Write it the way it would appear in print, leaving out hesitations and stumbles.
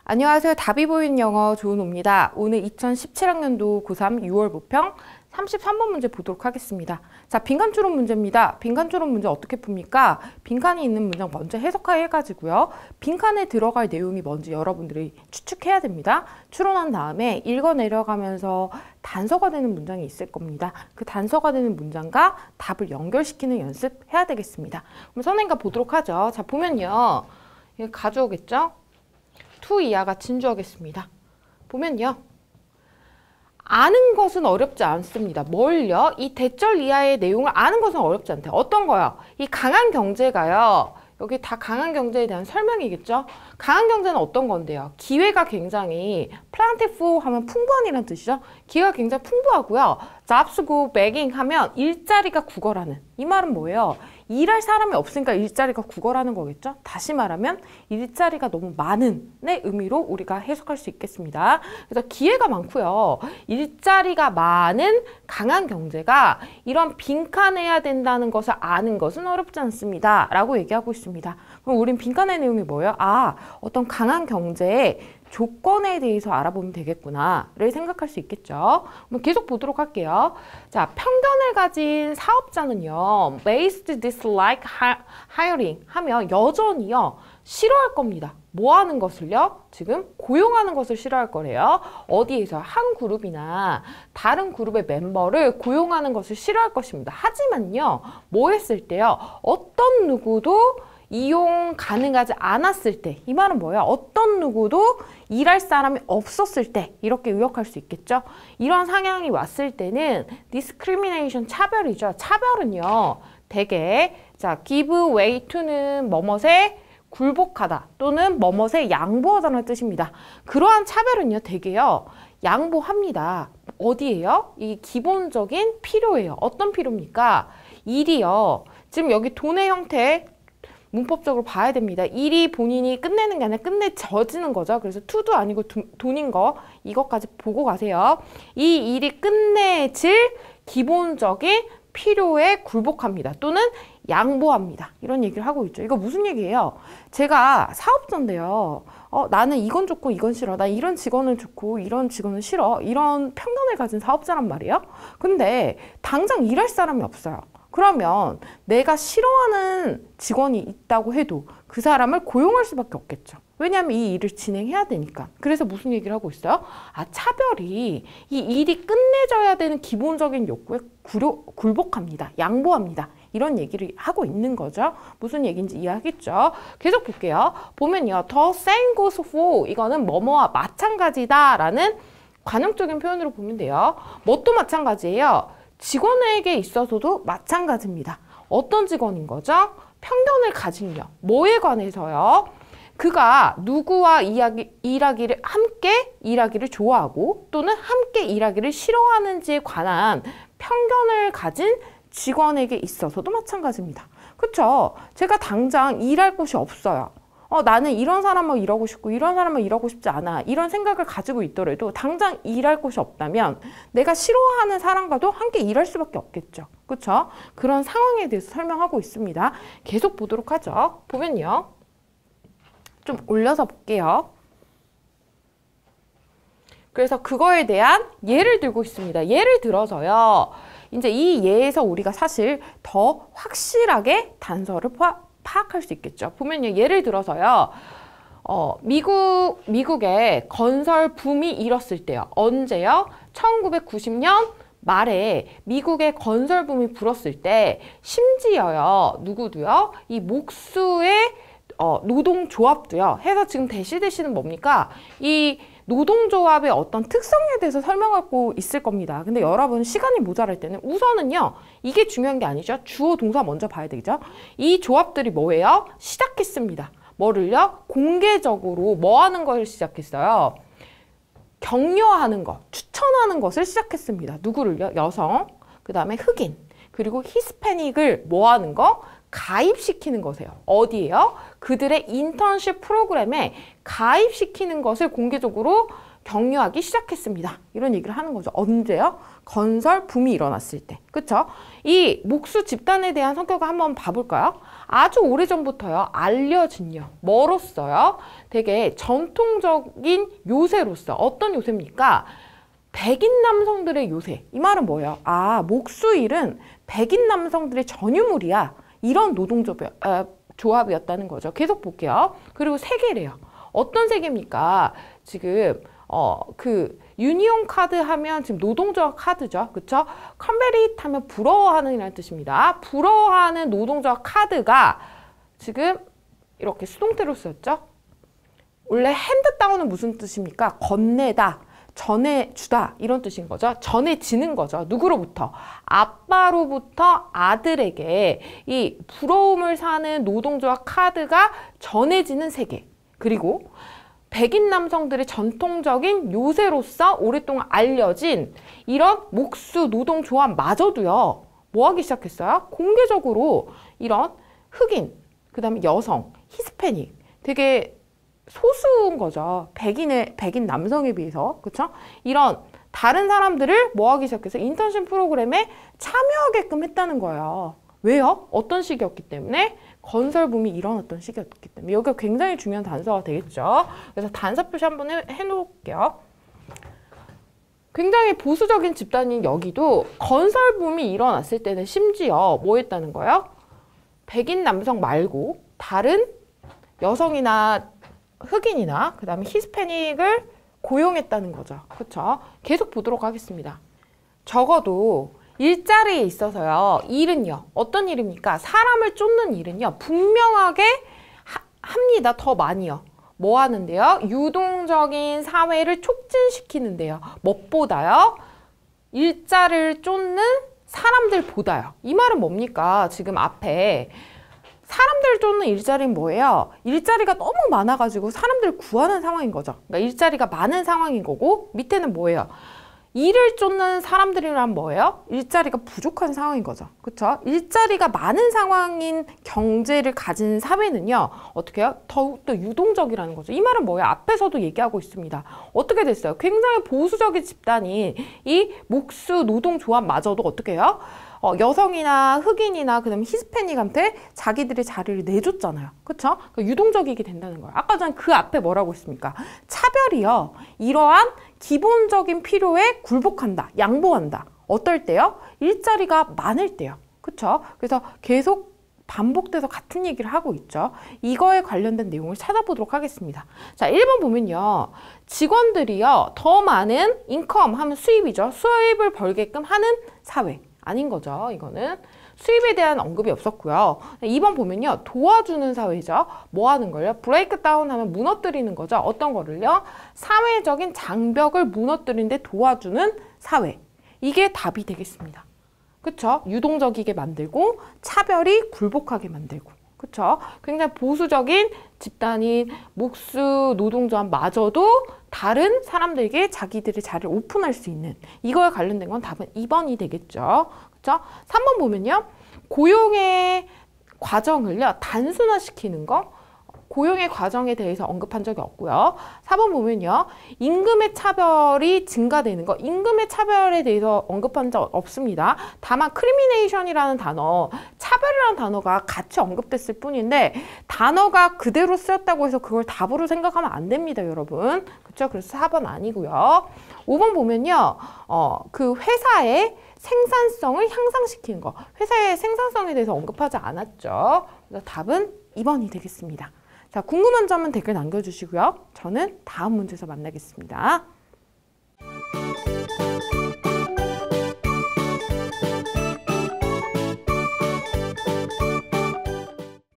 안녕하세요. 답이 보이는 영어 조은호입니다. 오늘 2017학년도 고3 6월 모평 33번 문제 보도록 하겠습니다. 자, 빈칸 추론 문제입니다. 빈칸 추론 문제 어떻게 풉니까? 빈칸이 있는 문장 먼저 해석해가지고요. 빈칸에 들어갈 내용이 뭔지 여러분들이 추측해야 됩니다. 추론한 다음에 읽어 내려가면서 단서가 되는 문장이 있을 겁니다. 그 단서가 되는 문장과 답을 연결시키는 연습 해야 되겠습니다. 그럼 선생님과 보도록 하죠. 자, 보면요. 이거 가져오겠죠? to 이하가 진주하겠습니다. 보면요. 아는 것은 어렵지 않습니다. 뭘요? 이 대절 이하의 내용을 아는 것은 어렵지 않대요. 어떤 거요? 이 강한 경제가요. 여기 다 강한 경제에 대한 설명이겠죠? 강한 경제는 어떤 건데요? 기회가 굉장히 plentiful 하면 풍부한이라는 뜻이죠? 기회가 굉장히 풍부하고요. jobs go begging 하면 일자리가 구걸하는. 이 말은 뭐예요? 일할 사람이 없으니까 일자리가 구걸하는 거겠죠? 다시 말하면 일자리가 너무 많은의 의미로 우리가 해석할 수 있겠습니다. 그래서 기회가 많고요. 일자리가 많은 강한 경제가 이런 빈칸해야 된다는 것을 아는 것은 어렵지 않습니다. 라고 얘기하고 있습니다. 그럼 우린 빈칸의 내용이 뭐예요? 아, 어떤 강한 경제의 조건에 대해서 알아보면 되겠구나를 생각할 수 있겠죠. 그럼 계속 보도록 할게요. 자, 편견을 가진 사업자는요, may dislike hiring 하면 여전히요, 싫어할 겁니다. 뭐 하는 것을요? 지금 고용하는 것을 싫어할 거래요. 어디에서? 한 그룹이나 다른 그룹의 멤버를 고용하는 것을 싫어할 것입니다. 하지만요, 뭐 했을 때요? 어떤 누구도 이용 가능하지 않았을 때, 이 말은 뭐야? 어떤 누구도 일할 사람이 없었을 때 이렇게 의역할 수 있겠죠? 이런 상황이 왔을 때는 discrimination, 차별이죠. 차별은요, 대개 자, give way to는 뭐뭇에 굴복하다 또는 뭐뭇에 양보하다는 뜻입니다. 그러한 차별은요, 대개요, 양보합니다. 어디에요? 이 기본적인 필요예요. 어떤 필요입니까? 일이요. 지금 여기 돈의 형태 문법적으로 봐야 됩니다. 일이 본인이 끝내는 게 아니라 끝내져지는 거죠. 그래서 to도 아니고 돈인 거, 이것까지 보고 가세요. 이 일이 끝내질 기본적인 필요에 굴복합니다. 또는 양보합니다. 이런 얘기를 하고 있죠. 이거 무슨 얘기예요? 제가 사업자인데요. 나는 이건 좋고 이건 싫어. 나 이런 직원은 좋고 이런 직원은 싫어. 이런 편견을 가진 사업자란 말이에요. 근데 당장 일할 사람이 없어요. 그러면 내가 싫어하는 직원이 있다고 해도 그 사람을 고용할 수밖에 없겠죠. 왜냐하면 이 일을 진행해야 되니까. 그래서 무슨 얘기를 하고 있어요? 아, 차별이 이 일이 끝내져야 되는 기본적인 욕구에 굴복합니다. 양보합니다. 이런 얘기를 하고 있는 거죠. 무슨 얘기인지 이해하겠죠? 계속 볼게요. 보면요. The same goes for 이거는 뭐뭐와 마찬가지다라는 관용적인 표현으로 보면 돼요. 뭣도 마찬가지예요. 직원에게 있어서도 마찬가지입니다. 어떤 직원인 거죠? 편견을 가진요. 뭐에 관해서요? 그가 누구와 함께 일하기를 좋아하고 또는 함께 일하기를 싫어하는지에 관한 편견을 가진 직원에게 있어서도 마찬가지입니다. 그쵸? 제가 당장 일할 곳이 없어요. 나는 이런 사람만 일하고 싶고 이런 사람만 일하고 싶지 않아. 이런 생각을 가지고 있더라도 당장 일할 곳이 없다면 내가 싫어하는 사람과도 함께 일할 수밖에 없겠죠. 그렇죠? 그런 상황에 대해서 설명하고 있습니다. 계속 보도록 하죠. 보면요. 좀 올려서 볼게요. 그래서 그거에 대한 예를 들고 있습니다. 예를 들어서요. 이제 이 예에서 우리가 사실 더 확실하게 단서를 파악할 수 있겠죠. 보면요. 예를 들어서요. 미국의 건설 붐이 일었을 때요. 언제요? 1990년 말에 미국의 건설 붐이 불었을 때 심지어요. 누구도요? 이 목수의 노동조합도요. 해서 지금 대시대시는 뭡니까? 이 노동조합의 어떤 특성에 대해서 설명하고 있을 겁니다. 근데 여러분 시간이 모자랄 때는 우선은요. 이게 중요한 게 아니죠. 주어 동사 먼저 봐야 되죠. 이 조합들이 뭐예요? 시작했습니다. 뭐를요? 공개적으로 뭐 하는 걸 시작했어요? 격려하는 것, 추천하는 것을 시작했습니다. 누구를요? 여성, 그 다음에 흑인, 그리고 히스패닉을 뭐 하는 거? 가입시키는 것이에요. 어디에요? 그들의 인턴십 프로그램에 가입시키는 것을 공개적으로 경유하기 시작했습니다. 이런 얘기를 하는 거죠. 언제요? 건설 붐이 일어났을 때. 그쵸? 이 목수 집단에 대한 성격을 한번 봐볼까요? 아주 오래전부터요. 알려진요. 뭐로써요? 되게 전통적인 요새로서. 어떤 요새입니까? 백인 남성들의 요새. 이 말은 뭐예요? 아, 목수일은 백인 남성들의 전유물이야. 이런 노동조합이었다는 거죠. 계속 볼게요. 그리고 세계래요. 어떤 세계입니까? 지금 그 유니온 카드 하면 지금 노동조합 카드죠. 그쵸? 컨베리트 하면 부러워하는 이라는 뜻입니다. 부러워하는 노동조합 카드가 지금 이렇게 수동태로 쓰였죠. 원래 핸드다운은 무슨 뜻입니까? 건네다, 전해주다 이런 뜻인 거죠. 전해지는 거죠. 누구로부터? 아빠로부터 아들에게 이 부러움을 사는 노동조합 카드가 전해지는 세계. 그리고 백인 남성들의 전통적인 요새로서 오랫동안 알려진 이런 목수 노동조합마저도요. 뭐 하기 시작했어요? 공개적으로 이런 흑인, 그 다음에 여성, 히스패닉 되게 소수인 거죠. 백인 남성에 비해서. 그쵸? 이런 다른 사람들을 뭐 하기 시작해서 인턴십 프로그램에 참여하게끔 했다는 거예요. 왜요? 어떤 시기였기 때문에? 건설붐이 일어났던 시기였기 때문에. 여기가 굉장히 중요한 단서가 되겠죠. 그래서 단서 표시 한번 해놓을게요. 굉장히 보수적인 집단인 여기도 건설붐이 일어났을 때는 심지어 뭐 했다는 거예요? 백인 남성 말고 다른 여성이나 흑인이나 그 다음에 히스패닉을 고용했다는 거죠. 그렇죠? 계속 보도록 하겠습니다. 적어도 일자리에 있어서요. 일은요. 어떤 일입니까? 사람을 쫓는 일은요. 분명하게 합니다. 더 많이요. 뭐 하는데요? 유동적인 사회를 촉진시키는데요. 무엇보다요? 일자리를 쫓는 사람들보다요. 이 말은 뭡니까? 지금 앞에 사람들 쫓는 일자리는 뭐예요? 일자리가 너무 많아가지고 사람들을 구하는 상황인 거죠. 그러니까 일자리가 많은 상황인 거고 밑에는 뭐예요? 일을 쫓는 사람들이란 뭐예요? 일자리가 부족한 상황인 거죠. 그렇죠? 일자리가 많은 상황인 경제를 가진 사회는요. 어떻게 해요? 더욱더 유동적이라는 거죠. 이 말은 뭐예요? 앞에서도 얘기하고 있습니다. 어떻게 됐어요? 굉장히 보수적인 집단인 이 목수 노동조합마저도 어떻게 해요? 여성이나 흑인이나 그다음에 히스패닉한테 자기들의 자리를 내줬잖아요. 그렇죠? 그러니까 유동적이게 된다는 거예요. 아까 전 그 앞에 뭐라고 했습니까? 차별이요. 이러한 기본적인 필요에 굴복한다. 양보한다. 어떨 때요? 일자리가 많을 때요. 그렇죠? 그래서 계속 반복돼서 같은 얘기를 하고 있죠. 이거에 관련된 내용을 찾아보도록 하겠습니다. 자, 1번 보면요. 직원들이요. 더 많은 인컴 하면 수입이죠. 수입을 벌게끔 하는 사회. 아닌 거죠. 이거는 수입에 대한 언급이 없었고요. 2번 보면요. 도와주는 사회죠. 뭐 하는 걸요? 브레이크 다운 하면 무너뜨리는 거죠. 어떤 거를요? 사회적인 장벽을 무너뜨리는데 도와주는 사회. 이게 답이 되겠습니다. 그쵸? 유동적이게 만들고 차별이 굴복하게 만들고. 그쵸? 굉장히 보수적인 집단인 목수 노동조합마저도 다른 사람들에게 자기들의 자리를 오픈할 수 있는 이거에 관련된 건 답은 2번이 되겠죠. 그쵸? 3번 보면요. 고용의 과정을요. 단순화시키는 거. 고용의 과정에 대해서 언급한 적이 없고요. 4번 보면요. 임금의 차별이 증가되는 거. 임금의 차별에 대해서 언급한 적 없습니다. 다만 크리미네이션이라는 단어, 차별이라는 단어가 같이 언급됐을 뿐인데 단어가 그대로 쓰였다고 해서 그걸 답으로 생각하면 안 됩니다, 여러분. 그렇죠? 그래서 4번 아니고요. 5번 보면요. 그 회사의 생산성을 향상시키는 거. 회사의 생산성에 대해서 언급하지 않았죠. 그래서 답은 2번이 되겠습니다. 자, 궁금한 점은 댓글 남겨주시고요. 저는 다음 문제에서 만나겠습니다.